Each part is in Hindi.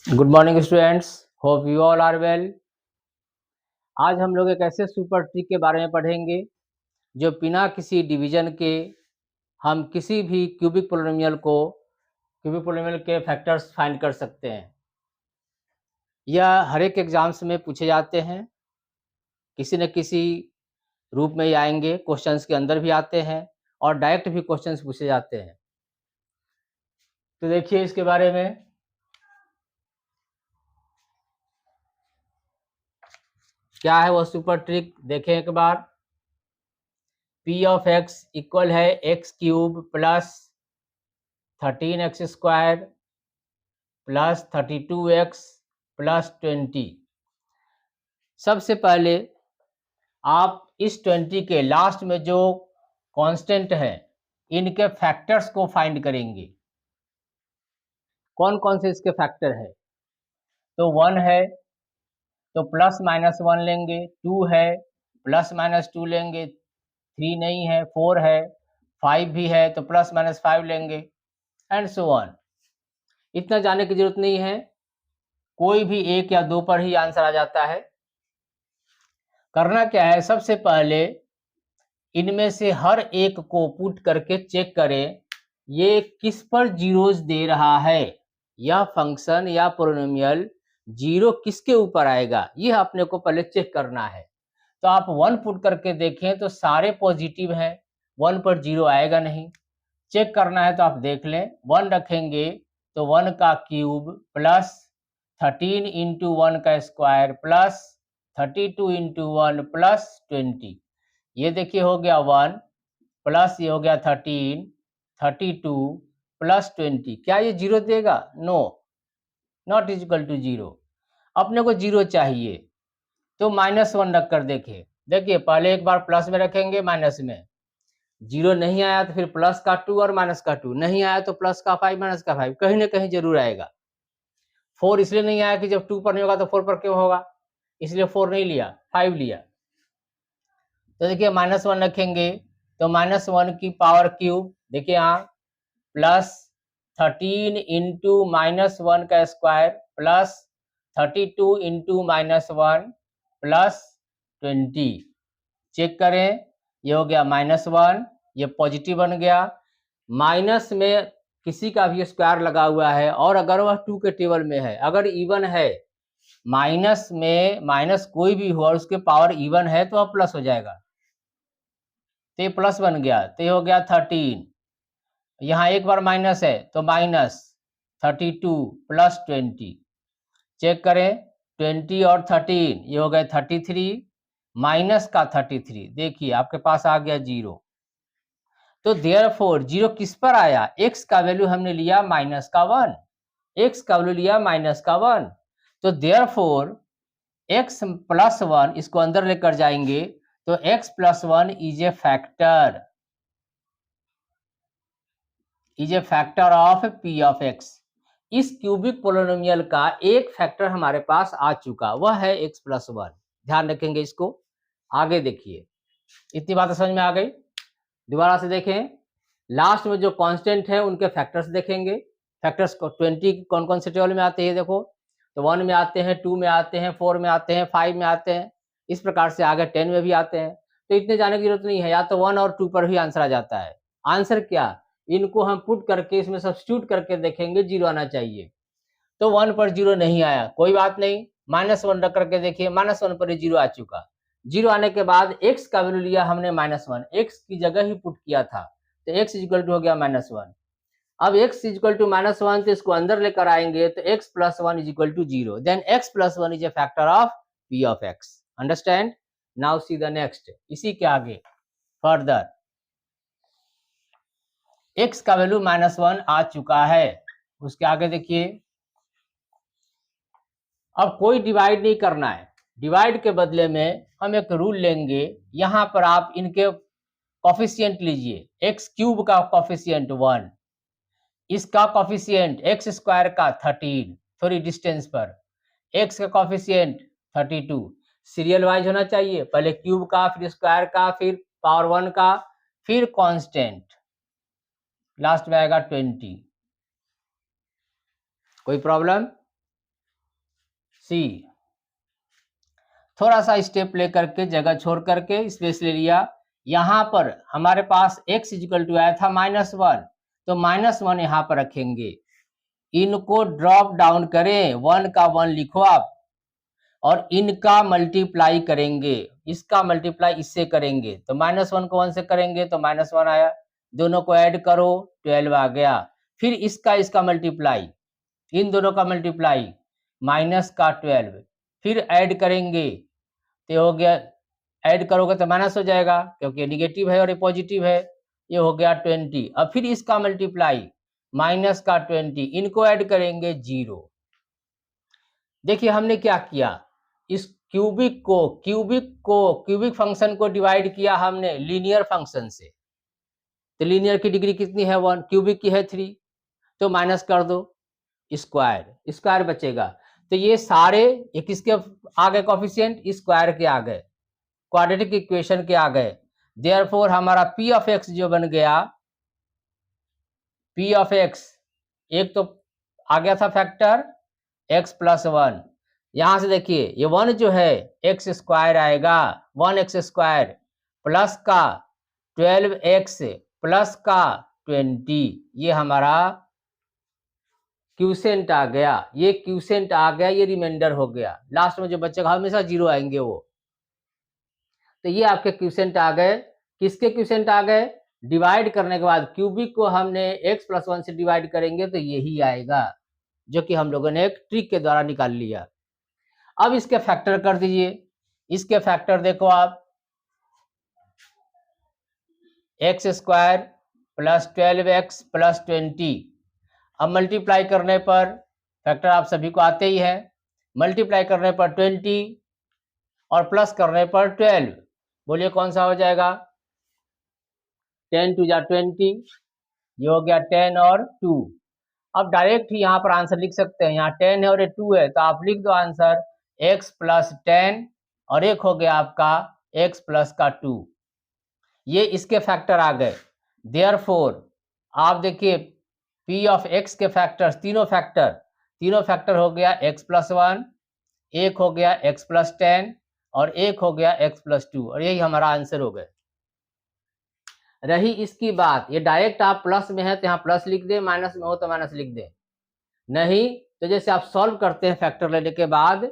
Good morning students, hope you all are well. आज हम लोग एक ऐसे सुपर ट्रिक के बारे में पढ़ेंगे जो बिना किसी डिवीजन के हम किसी भी क्यूबिक पोलिनोमियल के फैक्टर्स फाइंड कर सकते हैं। यह हर एक एग्जाम्स में पूछे जाते हैं, किसी न किसी रूप में ही आएंगे, क्वेश्चंस के अंदर भी आते हैं और डायरेक्ट भी क्वेश्चंस पूछे जाते हैं। तो देखिए इसके बारे में। क्या है वो सुपर ट्रिक, देखें एक बार। पी ऑफ एक्स इक्वल है x cube plus 13x² plus 32x plus 20। सबसे पहले आप इस 20 के लास्ट में जो कांस्टेंट है इनके फैक्टर्स को फाइंड करेंगे। कौन कौन से इसके फैक्टर है? तो 1 है तो प्लस माइनस 1 लेंगे, 2 है प्लस माइनस 2 लेंगे, 3 नहीं है, 4 है, 5 भी है तो प्लस माइनस 5 लेंगे, एंड सो ऑन। इतना जाने की जरूरत नहीं है, कोई भी एक या दो पर ही आंसर आ जाता है। करना क्या है, सबसे पहले इनमें से हर एक को पुट करके चेक करें ये किस पर जीरोस दे रहा है, यह फंक्शन या पोलिनोमियल जीरो किसके ऊपर आएगा, यह अपने को पहले चेक करना है। तो आप 1 पुट करके देखें तो सारे पॉजिटिव हैं, 1 पर जीरो आएगा नहीं। चेक करना है तो आप देख लें, 1 रखेंगे तो 1 का क्यूब प्लस 13 इंटू 1 का स्क्वायर प्लस 32 इंटू 1 प्लस 20। ये देखिए हो गया 1 प्लस ये हो गया 13, 32 प्लस 20। क्या ये जीरो देगा? No, not equal to zero. अपने को जीरो चाहिए तो -1 रख कर देखिए। देखिए पहले एक बार प्लस में रखेंगे, माइनस में जीरो नहीं आया तो फिर प्लस का 2 और माइनस का 2 नहीं आया तो प्लस का 5 माइनस का 5, कहीं ना कहीं जरूर आएगा। 4 इसलिए नहीं आया कि जब 2 पर नहीं होगा तो 4 पर क्यों होगा, इसलिए 4 नहीं लिया, 5 लिया। तो देखिए -1 रखेंगे तो -1 की पावर क्यूब, देखिए यहाँ प्लस 13 इंटू -1 का square plus 32 into -1 plus 20। Check करें, ये हो गया -1, ये पॉजिटिव बन गया। माइनस में किसी का भी स्क्वायर लगा हुआ है और अगर वह 2 के टेबल में है, अगर इवन है, माइनस में माइनस कोई भी हो और उसके पावर इवन है तो अब प्लस हो जाएगा, तो ये प्लस बन गया, तो ये हो गया 13। यहाँ एक बार माइनस है तो -32 प्लस 20। चेक करें, 20 और 13 ये हो गए 33, माइनस का 33, देखिए आपके पास आ गया जीरो। तो देयरफॉर जीरो किस पर आया? x का वैल्यू हमने लिया -1, x का वैल्यू लिया -1। तो देयरफॉर x प्लस 1 इसको अंदर लेकर जाएंगे तो x plus 1 is a factor of p ऑफ x। इस क्यूबिक पोलिनोमियल का एक फैक्टर हमारे पास आ चुका, वह है x प्लस 1। ध्यान रखेंगे इसको। आगे देखिए, इतनी बात समझ में आ गई। दोबारा से देखें, लास्ट में जो कांस्टेंट है उनके फैक्टर्स देखेंगे। फैक्टर्स को 20 कौन कौन से टेबल में आते हैं देखो, तो 1 में आते हैं, 2 में आते हैं, 4 में आते हैं, 5 में आते हैं, इस प्रकार से आगे 10 में भी आते हैं। तो इतने जाने की जरूरत नहीं है, या तो 1 और 2 पर भी आंसर आ जाता है। आंसर क्या, इनको हम पुट करके इसमें सब्स्टिट्यूट करके देखेंगे, जीरो आना चाहिए। तो 1 पर जीरो नहीं आया, कोई बात नहीं, -1 रख करके देखिए, -1 पर जीरो आ चुका। जीरो आने के बाद x का वैल्यू लिया हमने -1, x की जगह ही पुट किया था, तो x इक्वल टू हो गया -1। अब x इक्वल टू -1 तो इसको अंदर लेकर आएंगे तो x plus 1 is equal to 0, then x plus 1 is a factor of p ऑफ x। Understand? Now see the next. इसी के आगे फर्दर x का वैल्यू -1 आ चुका है, उसके आगे देखिए। अब कोई डिवाइड नहीं करना है, डिवाइड के बदले में हम एक रूल लेंगे। यहां पर आप इनके कॉफिशिएंट लीजिए, एक्स क्यूब का कॉफिशिएंट 1, इसका कॉफिशिएंट एक्स स्क्वायर का 13, थोड़ी डिस्टेंस पर, एक्स का कॉफिशिएंट 32। सीरियल वाइज होना चाहिए, पहले क्यूब का, फिर स्क्वायर का, फिर पावर 1 का, फिर कांस्टेंट, लास्ट में आएगा 20। कोई प्रॉब्लम? सी। थोड़ा सा स्टेप ले करके, जगह छोड़ करके स्पेस ले लिया। यहाँ पर हमारे पास x इक्वल टू आया था -1, तो -1 यहाँ पर रखेंगे। इनको ड्रॉप डाउन करें, 1 का 1 लिखो आप, और इनका मल्टीप्लाई करेंगे, इसका मल्टीप्लाई इससे करेंगे, तो -1 को 1 से करेंगे तो -1 आया। दोनों को ऐड करो, 12 आ गया। फिर इसका मल्टीप्लाई, इन दोनों का मल्टीप्लाई, माइनस का 12, फिर ऐड करेंगे तो हो गया, ऐड करोगे तो माइनस हो जाएगा क्योंकि निगेटिव है और ये पॉजिटिव है, ये हो गया 20। अब फिर इसका मल्टीप्लाई, माइनस का 20, इनको ऐड करेंगे 0। देखिए हमने क्या किया, इस क्यूबिक फंक्शन को डिवाइड किया हमने लीनियर फंक्शन से। तो लीनियर की डिग्री कितनी है 1, क्यूबिक की है 3, तो माइनस कर दो, स्क्वायर बचेगा। तो ये सारे, ये किसके आ गए कोफिशिएंट, स्क्वायर के आ गए, क्वाड्रेटिक इक्वेशन के आ गए। देयरफॉर हमारा p ऑफ x जो बन गया, p ऑफ x, एक तो आ गया था फैक्टर x प्लस 1, यहां से देखिए ये 1 जो है x स्क्वायर आएगा, 1x स्क्वायर प्लस का 12x प्लस का 20, ये हमारा क्यूसेंट आ गया, ये क्यूसेंट आ गया, ये रिमाइंडर हो गया। लास्ट में जो बचेगा हमेशा 0 आएंगे वो। तो ये आपके क्यूसेंट आ गए। किसके क्यूसेंट आ गए, डिवाइड करने के बाद क्यूबिक को हमने x प्लस 1 से डिवाइड करेंगे तो यही आएगा, जो कि हम लोगों ने एक ट्रिक के द्वारा निकाल लिया। अब इसके फैक्टर कर दीजिए, इसके फैक्टर देखो आप, x square plus 12x plus 20। अब मल्टीप्लाई करने पर, फैक्टर आप सभी को आते ही है, मल्टीप्लाई करने पर 20 और प्लस करने पर 12, बोलिए कौन सा हो जाएगा, 10 2 जा 20, ये हो गया 10 और 2। अब डायरेक्ट ही यहाँ पर आंसर लिख सकते हैं, यहाँ 10 है और ये 2 है, तो आप लिख दो आंसर x प्लस 10 और एक हो गया आपका x प्लस का 2, ये इसके फैक्टर आ गए। देयरफॉर आप देखिए p ऑफ x के फैक्टर्स, तीनों फैक्टर हो गया x प्लस 1, एक हो गया x प्लस 10 और एक हो गया x प्लस 2, और यही हमारा आंसर हो गए। रही इसकी बात, ये डायरेक्ट आप प्लस में है तो यहाँ प्लस लिख दे, माइनस में हो तो माइनस लिख दे, नहीं तो जैसे आप सॉल्व करते हैं फैक्टर लेने के बाद,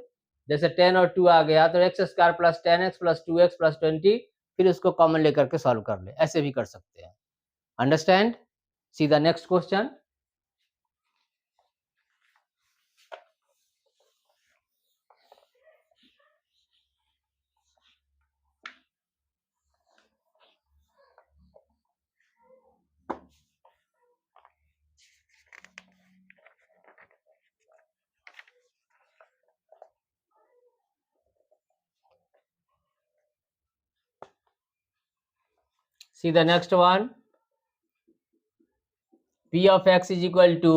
जैसे 10 और 2 आ गया तो x square plus 10x plus 2x plus 20, फिर उसको कॉमन लेकर के सॉल्व कर ले, ऐसे भी कर सकते हैं। Understand? C the next question. See the next one. P of x is equal to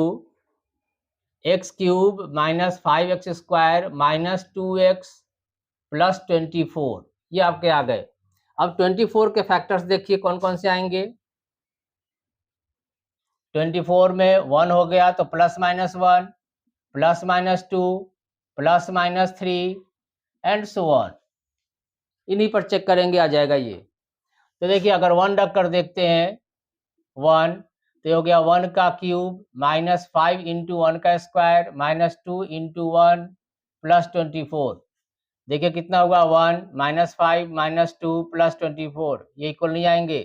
x cube minus 5x square minus 2x plus 24, ये आपके आ गए। अब 24 के फैक्टर्स देखिए कौन कौन से आएंगे। 24 में 1 हो गया तो plus minus 1, plus minus 2, plus minus 3 and so on, इन्हीं पर चेक करेंगे आ जाएगा ये। तो देखिए अगर 1 रख कर देखते हैं 1, तो हो गया 1 का क्यूब माइनस 5 इंटू 1 का स्क्वायर माइनस 2 इंटू 1 प्लस 24, देखिए कितना हुआ 1 माइनस 5 माइनस 2 प्लस 24, ये इक्वल नहीं आएंगे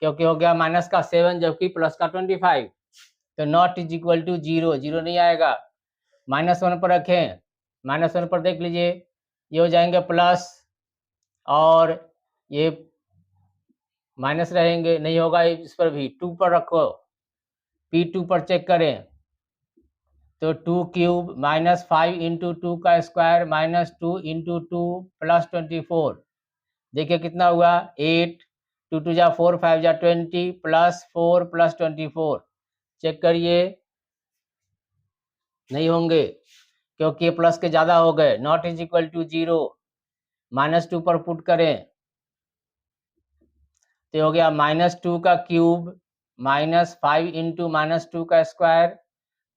क्योंकि हो गया माइनस का 7 जबकि प्लस का 25, तो नॉट इज इक्वल टू 0, 0 नहीं आएगा। माइनस 1 पर रखें, माइनस 1 पर देख लीजिए ये हो जाएंगे प्लस और ये माइनस रहेंगे, नहीं होगा इस पर भी। 2 पर रखो, P2 पर चेक करें तो 2 क्यूब माइनस 5 इंटू 2 का स्क्वायर माइनस 2 इंटू 2 प्लस 24, देखिए कितना हुआ 8, 2 2 जा 4 5 जा 20 प्लस 4 प्लस 24, चेक करिए नहीं होंगे क्योंकि ये प्लस के ज़्यादा हो गए, not is equal to 0। Minus 2 पर पुट करें तो हो गया माइनस 2 का क्यूब माइनस 5 इंटू माइनस 2 का square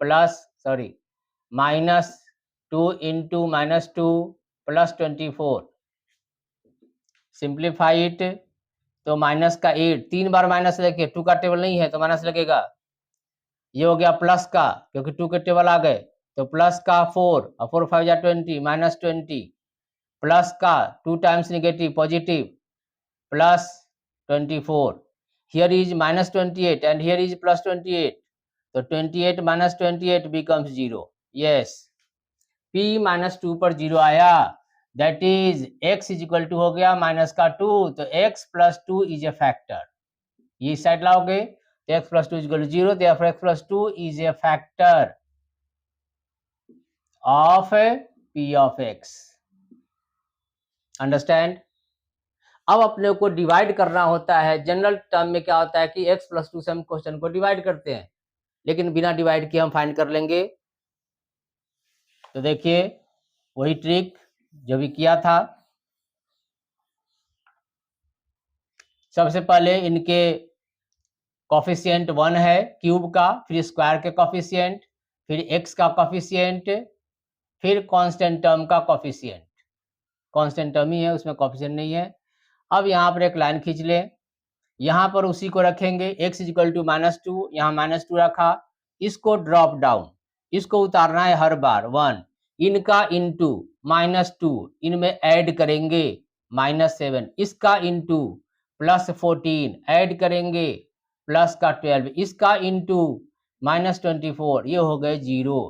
plus minus 2 into minus 2 plus 24, simplify it, तो माइनस का 8, 3 बार माइनस लेके, 2 का टेबल नहीं है तो माइनस लगेगा। ये हो गया प्लस का, क्योंकि 2 के टेबल आ गए, तो प्लस का 4 और 4 5 जा 20, माइनस 20, प्लस का 2 times negative positive plus 24, here is minus 28 and here is plus 28, तो 28 minus 28 becomes 0। Yes, p minus 2 पर 0 आया, that is x is equal to हो गया माइनस का 2, तो x plus 2 is a factor. ये साइड लाओगे तो x plus 2 is equal to 0, therefore x plus 2 is a factor of p ऑफ x। अंडरस्टैंड? अब अपने को डिवाइड करना होता है। जनरल टर्म में क्या होता है कि x प्लस 2 से हम क्वेश्चन को डिवाइड करते हैं, लेकिन बिना डिवाइड किए हम फाइंड कर लेंगे। तो देखिए वही ट्रिक जो भी किया था। सबसे पहले इनके कॉफिशिएंट 1 है क्यूब का, फिर स्क्वायर के कॉफिशिएंट, फिर x का कॉफिशिएंट, फिर कांस्टेंट टर्म का कॉफिशिएंट। कांस्टेंट टर्म ही है, उसमें कॉफिशिएंट नहीं है। अब यहाँ पर एक लाइन खींच ले, यहाँ पर उसी को रखेंगे, x is equal to minus 2, यहाँ माइनस 2 रखा, इसको ड्रॉप डाउन, इसको उतारना है हर बार 1, इनका इंटू माइनस 2, इनमें ऐड करेंगे माइनस 7, इसका इंटू प्लस 14 ऐड करेंगे प्लस का 12, इसका इंटू माइनस 24, ये हो गए 0।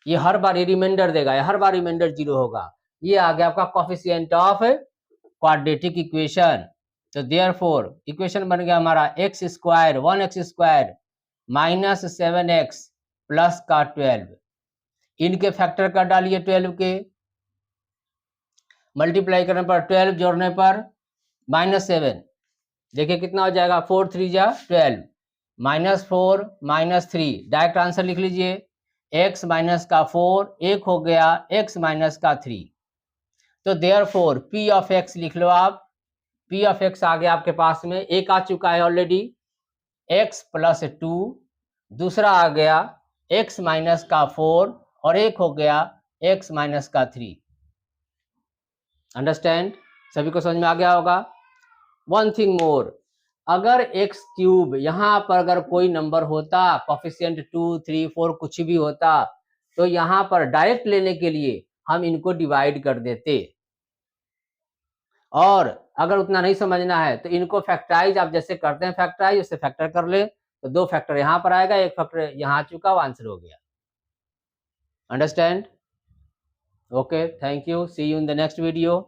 ये हर बार ये रिमाइंडर देगा, हर बार रिमाइंडर 0 होगा। ये आ गया आपका कोफिशिएंट ऑफ क्वाड्रेटिक इक्वेशन। तो देयरफॉर इक्वेशन बन गया हमारा x square 1x square minus 7x plus का 12, इनके फैक्टर कर डालिए 12 के, मल्टीप्लाई करने पर 12 जोड़ने पर माइनस 7, देखिए कितना हो जाएगा, 4 3 जा 12, माइनस 4 माइनस 3, डायरेक्ट आंसर लिख लीजिए, x माइनस का 4, एक हो गया x माइनस का 3। तो देयरफॉर p ऑफ x लिख लो आप, p ऑफ x आ गया आपके पास में, एक आ चुका है ऑलरेडी x प्लस 2, दूसरा आ गया x माइनस का 4 और एक हो गया x माइनस का 3। अंडरस्टैंड? सभी को समझ में आ गया होगा। वन थिंग मोर, अगर x क्यूब यहाँ पर अगर कोई नंबर होता, कोफिशिएंट 2 3 4 कुछ भी होता, तो यहाँ पर डायरेक्ट लेने के लिए हम इनको डिवाइड कर देते, और अगर उतना नहीं समझना है तो इनको फैक्टराइज आप जैसे करते हैं फैक्टराइज, उससे फैक्टर कर ले, तो 2 फैक्टर यहाँ पर आएगा, एक फैक्टर यहाँ आ चुका, वो आंसर हो गया। Understand? Okay, thank you, see you in the next video.